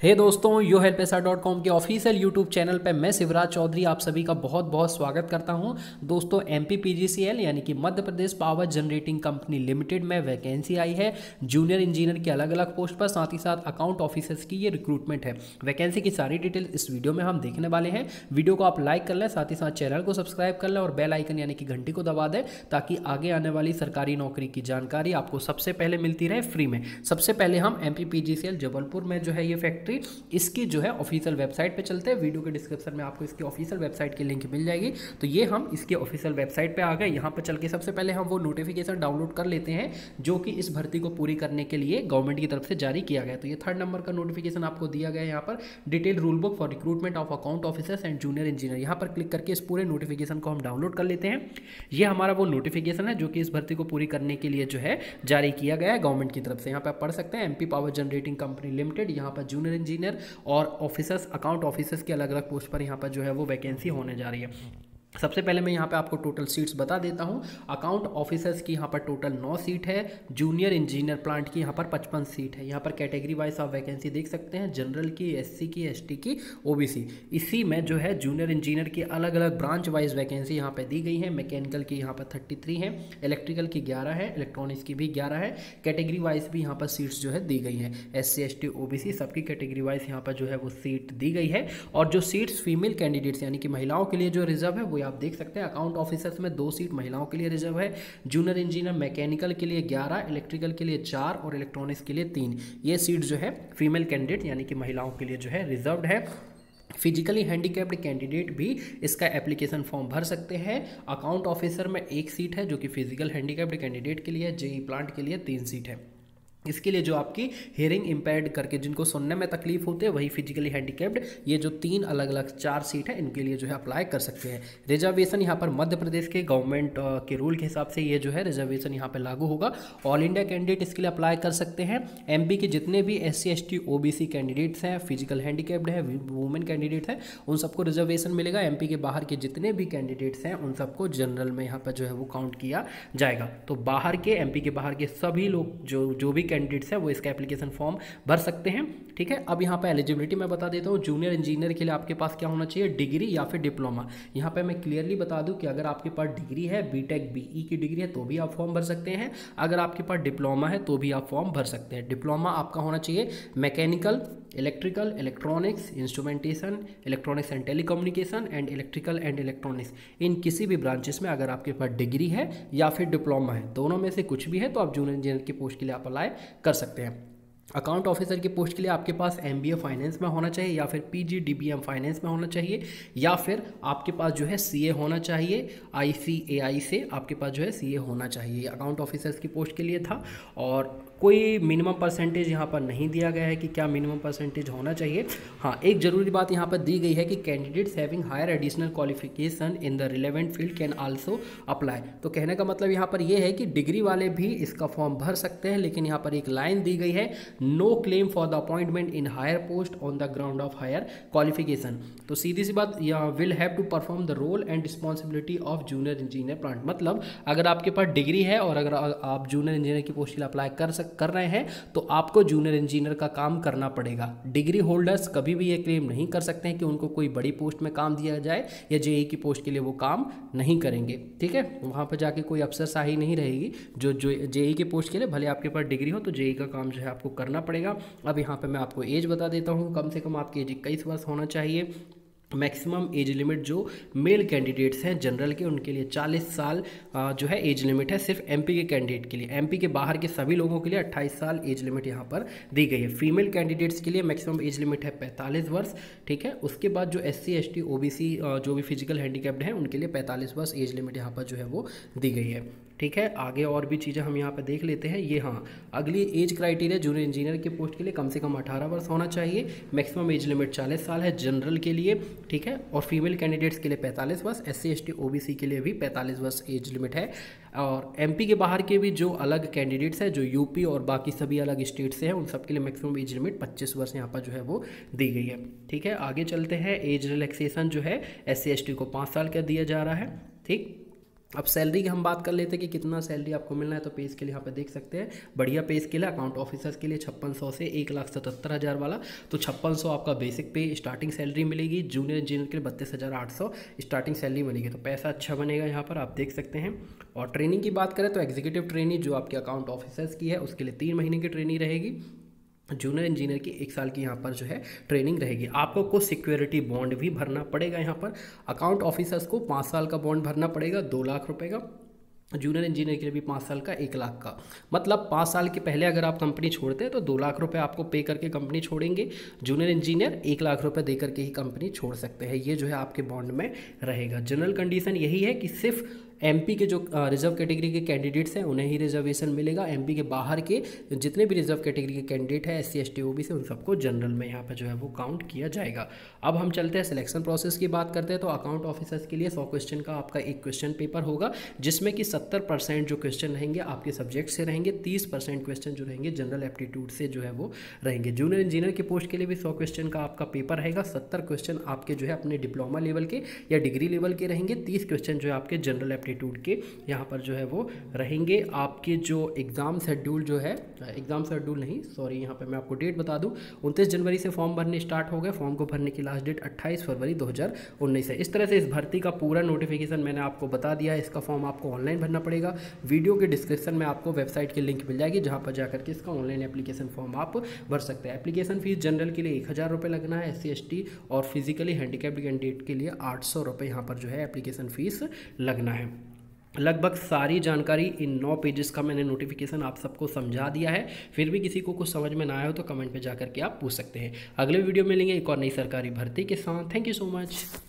हे दोस्तों, yohelpesa.com के official YouTube channel पे मैं शिवराज चौधरी आप सभी का बहुत बहुत स्वागत करता हूं। दोस्तों, एमपीपीजीसीएल यानी कि Madhya Pradesh power generating company limited में वैकेंसी आई है जूनियर इंजीनियर की अलग अलग पोस्ट पर, साथ ही साथ अकाउंट ऑफिसर्स की ये रिक्रूटमेंट है। वैकेंसी की सारी डिटेल इस वीडियो में हम देखने वाले हैं। वीडियो को आप लाइक कर लें, साथ ही साथ चैनल को सब्सक्राइब कर लें और बेल आइकन यानी कि घंटी को दबा दें ताकि आगे आने वाली सरकारी नौकरी की जानकारी आपको सबसे पहले मिलती रहे फ्री में। सबसे पहले हम एमपीपीजीसीएल जबलपुर में जो है ये फैक्ट्री, इसकी जो है ऑफिशियल वेबसाइट पे चलते हैं। वीडियो के डिस्क्रिप्शन में आपको इसकी ऑफिशियल वेबसाइट की लिंक मिल जाएगी। तो ये हम इसके ऑफिशियल वेबसाइट पे आ गए। यहाँ पर चल के सबसे पहले हम वो नोटिफिकेशन डाउनलोड कर लेते हैं जो कि इस भर्ती को पूरी करने के लिए गवर्नमेंट की तरफ से जारी किया गया। तो ये 3rd नंबर का नोटिफिकेशन आपको दिया गया है यहाँ पर, detail rule book for recruitment of account officers and junior engineer. यहाँ पर क्लिक करके इस पूरे नोटिफिकेशन को हम डाउनलोड कर लेते हैं। ये हमारा वो नोटिफिकेशन है जो कि इस भर्ती को पूरी करने के लिए जो है जारी किया गया है गवर्नमेंट की तरफ से। यहाँ पर आप पढ़ सकते हैं MP power generating company limited, यहाँ पर जूनियर इंजीनियर और ऑफिसर्स, अकाउंट ऑफिसर्स की अलग अलग पोस्ट पर यहाँ पर जो है वो वैकेंसी होने जा रही है। सबसे पहले मैं यहाँ पे आपको टोटल सीट्स बता देता हूँ। अकाउंट ऑफिसर्स की यहाँ पर टोटल 9 सीट है। जूनियर इंजीनियर प्लांट की यहाँ पर 55 सीट है। यहाँ पर कैटेगरी वाइज आप वैकेंसी देख सकते हैं, जनरल की, एससी की, एसटी की, ओबीसी। इसी में जो है जूनियर इंजीनियर की अलग अलग ब्रांच वाइज वैकेंसी यहाँ पर दी गई है। मैकेनिकल की यहाँ पर 33 है, इलेक्ट्रिकल की 11 है, इलेक्ट्रॉनिक्स की भी 11 है। कैटेगरी वाइज भी यहाँ पर सीट्स जो है दी गई हैं, एससी, एसटी, ओबीसी सबकी कैटेगरी वाइज यहाँ पर जो है वो सीट दी गई है। और जो सीट्स फीमेल कैंडिडेट्स यानी कि महिलाओं के लिए जो रिजर्व है वो आप देख सकते हैं। अकाउंट ऑफिसर्स में 2 सीट महिलाओं के लिए रिजर्व है। जूनियर इंजीनियर मैकेनिकल के लिए 11, इलेक्ट्रिकल के लिए 4 और इलेक्ट्रॉनिक्स के लिए 3। ये सीट जो है फीमेल कैंडिडेट यानी कि महिलाओं के लिए जो है रिजर्व्ड है। फिजिकली हैंडीकैप्ड कैंडिडेट भी इसका एप्लीकेशन फॉर्म भर सकते हैं। अकाउंट ऑफिसर में 1 सीट है जो कि फिजिकल हैंडीकैप्ड कैंडिडेट के लिए, जेई प्लांट के लिए 3 सीट है। इसके लिए जो आपकी हियरिंग इम्पेयर्ड करके जिनको सुनने में तकलीफ होती है वही फिजिकली हैंडीकैप्ड, ये जो 3 अलग अलग 4 सीट है इनके लिए जो है अप्लाई कर सकते हैं। रिजर्वेशन यहाँ पर मध्य प्रदेश के गवर्नमेंट के रूल के हिसाब से ये जो है रिजर्वेशन यहाँ पर लागू होगा। ऑल इंडिया कैंडिडेट इसके लिए अप्लाई कर सकते हैं। एमपी के जितने भी एससी, एसटी, ओबीसी कैंडिडेट्स हैं, फिजिकल हैंडीकैप्ड है, वुमेन कैंडिडेट है, उन सबको रिजर्वेशन मिलेगा। एमपी के बाहर के जितने भी कैंडिडेट्स हैं उन सबको जनरल में यहाँ पर जो है वो काउंट किया जाएगा। तो बाहर के, एमपी के बाहर के सभी लोग जो भी कैंडिडेट्स है वो इसका एप्लीकेशन फॉर्म भर सकते हैं। ठीक है, अब यहाँ पे एलिजिबिलिटी मैं बता देता हूँ। जूनियर इंजीनियर के लिए आपके पास क्या होना चाहिए, डिग्री या फिर डिप्लोमा। यहाँ पे मैं क्लियरली बता दूँ कि अगर आपके पास डिग्री है, बीटेक बीई की डिग्री है तो भी आप फॉर्म भर सकते हैं। अगर आपके पास डिप्लोमा है तो भी आप फॉर्म भर सकते हैं। डिप्लोमा आपका होना चाहिए mechanical, electrical, electronics, instrumentation, electronics and telecommunication and electrical and electronics, in किसी भी ब्रांचेस में अगर आपके पास डिग्री है या फिर डिप्लोमा है, दोनों में से कुछ भी है तो आप जूनियर इंजीनियर की पोस्ट के लिए आप अप्लाई कर सकते हैं। अकाउंट ऑफिसर की पोस्ट के लिए आपके पास एमबीए फाइनेंस में होना चाहिए या फिर पीजीडीबीएम फाइनेंस में होना चाहिए, या फिर आपके पास जो है सीए होना चाहिए। आईसीएआई से आपके पास जो है सीए होना चाहिए। अकाउंट ऑफिसर्स की पोस्ट के लिए था और कोई मिनिमम परसेंटेज यहाँ पर नहीं दिया गया है कि क्या मिनिमम परसेंटेज होना चाहिए। हाँ, एक जरूरी बात यहाँ पर दी गई है कि candidates having higher additional qualification in the relevant field can also apply. तो कहने का मतलब यहाँ पर यह है कि डिग्री वाले भी इसका फॉर्म भर सकते हैं, लेकिन यहाँ पर एक लाइन दी गई है, no claim for the appointment in higher post on the ground of higher qualification. तो सीधी सी बात, will have to perform the role and responsibility of junior engineer plant. मतलब अगर आपके पास डिग्री है और अगर आप जूनियर इंजीनियर की पोस्ट के लिए अप्लाई कर रहे हैं तो आपको जूनियर इंजीनियर का काम करना पड़ेगा। डिग्री होल्डर्स कभी भी ये क्लेम नहीं कर सकते हैं कि उनको कोई बड़ी पोस्ट में काम दिया जाए या जेई की पोस्ट के लिए वो काम नहीं करेंगे। ठीक है, वहाँ पर जाके कोई अफसरशाही नहीं रहेगी। जो जेई की पोस्ट के लिए भले आपके पास डिग्री हो तो जेई का काम जो है आपको करना पड़ेगा। अब यहाँ पे मैं आपको एज बता देता हूँ। कम से कम आपकी एज 21 वर्ष होना चाहिए। मैक्सिमम एज लिमिट जो मेल कैंडिडेट्स हैं जनरल के, उनके लिए 40 साल जो है एज लिमिट है, सिर्फ एमपी के कैंडिडेट के लिए। एमपी के बाहर के सभी लोगों के लिए 28 साल एज लिमिट यहाँ पर दी गई है। फीमेल कैंडिडेट्स के लिए मैक्सिमम एज लिमिट है 45 वर्ष। ठीक है, उसके बाद जो एससी, एसटी, ओबीसी जो भी फिजिकल हैंडीकैप्ड हैं उनके लिए 45 वर्ष एज लिमिट यहाँ पर जो है वो दी गई है। ठीक है, आगे और भी चीज़ें हम यहाँ पर देख लेते हैं। ये हाँ, अगली एज क्राइटेरिया जूनियर इंजीनियर की पोस्ट के लिए कम से कम 18 वर्ष होना चाहिए। मैक्सिमम एज लिमिट 40 साल है जनरल के लिए। ठीक है, और फीमेल कैंडिडेट्स के लिए 45 वर्ष, एससी, एसटी, ओबीसी के लिए भी 45 वर्ष एज लिमिट है। और एमपी के बाहर के भी जो अलग कैंडिडेट्स हैं, जो यूपी और बाकी सभी अलग स्टेट से हैं, उन सब के लिए मैक्सिमम एज लिमिट 25 वर्ष यहाँ पर जो है वो दी गई है। ठीक है, आगे चलते हैं। एज रिलैक्सेशन जो है एससी, एसटी को 5 साल का दिया जा रहा है। ठीक, अब सैलरी की हम बात कर लेते हैं कि कितना सैलरी आपको मिलना है। तो पे स्केल यहाँ पे देख सकते हैं, बढ़िया पे स्केल है। अकाउंट ऑफिसर्स के लिए 5600 से 1,77,000 वाला, तो 5600 आपका बेसिक पे स्टार्टिंग सैलरी मिलेगी। जूनियर इंजीनियर के लिए 32,800 स्टार्टिंग सैलरी मिलेगी, तो पैसा अच्छा बनेगा यहाँ पर आप देख सकते हैं। और ट्रेनिंग की बात करें तो एग्जीक्यूटिव ट्रेनिंग जो आपके अकाउंट ऑफिसर्स की है उसके लिए 3 महीने की ट्रेनिंग रहेगी। जूनियर इंजीनियर की 1 साल की यहाँ पर जो है ट्रेनिंग रहेगी। आपको कुछ सिक्योरिटी बॉन्ड भी भरना पड़ेगा यहाँ पर। अकाउंट ऑफिसर्स को 5 साल का बॉन्ड भरना पड़ेगा 2 लाख रुपए का। जूनियर इंजीनियर के लिए भी 5 साल का 1 लाख का। मतलब 5 साल के पहले अगर आप कंपनी छोड़ते हैं तो 2 लाख रुपए आपको पे करके कंपनी छोड़ेंगे। जूनियर इंजीनियर 1 लाख रुपए दे करके ही कंपनी छोड़ सकते हैं। ये जो है आपके बॉन्ड में रहेगा। जनरल कंडीशन यही है कि सिर्फ एमपी के जो रिजर्व कैटेगरी के कैंडिडेट्स हैं उन्हें ही रिजर्वेशन मिलेगा। एमपी के बाहर के जितने भी रिजर्व कैटेगरी के कैंडिडेट हैं, SC ST OBC, उन सबको जनरल में यहाँ पर जो है वो काउंट किया जाएगा। अब हम चलते हैं सिलेक्शन प्रोसेस की बात करते हैं। तो अकाउंट ऑफिसर्स के लिए 100 क्वेश्चन का आपका एक क्वेश्चन पेपर होगा, जिसमें कि 70% जो क्वेश्चन रहेंगे आपके सब्जेक्ट से रहेंगे, 30% क्वेश्चन जो रहेंगे जनरल एप्टीट्यूड से जो है वो रहेंगे। जूनियर इंजीनियर की पोस्ट के लिए भी 100 क्वेश्चन का आपका पेपर रहेगा। 70 क्वेश्चन आपके जो है अपने डिप्लोमा लेवल के या डिग्री लेवल के रहेंगे। 30 क्वेश्चन जो है आपके जनरल एप्टीट्यूड के यहाँ पर जो है वो रहेंगे। आपके जो एग्ज़ाम शेड्यूल जो है, एग्ज़ाम शेड्यूल नहीं सॉरी, यहाँ पे मैं आपको डेट बता दूँ, 29 जनवरी से फॉर्म भरने स्टार्ट हो गए। फॉर्म को भरने की लास्ट डेट 28 फरवरी 2019 है। इस तरह से इस भर्ती का पूरा नोटिफिकेशन मैंने आपको बता दिया है। इसका फॉर्म आपको ऑनलाइन भरना पड़ेगा। वीडियो के डिस्क्रिप्शन में आपको वेबसाइट की लिंक मिल जाएगी, जहाँ पर जाकर के इसका ऑनलाइन एप्लीकेशन फॉर्म आप भर सकते हैं। एप्लीकेशन फीस जनरल के लिए 1000 रुपये लगना है। SC ST और फिजिकली हैंडीकैप्ड कैंडिडेट के लिए 800 रुपये यहाँ पर जो है एप्लीकेशन फीस लगना है। लगभग सारी जानकारी इन 9 पेजेस का मैंने नोटिफिकेशन आप सबको समझा दिया है। फिर भी किसी को कुछ समझ में ना आया हो तो कमेंट पे जाकर के आप पूछ सकते हैं। अगले वीडियो में मिलेंगे एक और नई सरकारी भर्ती के साथ। Thank you so much.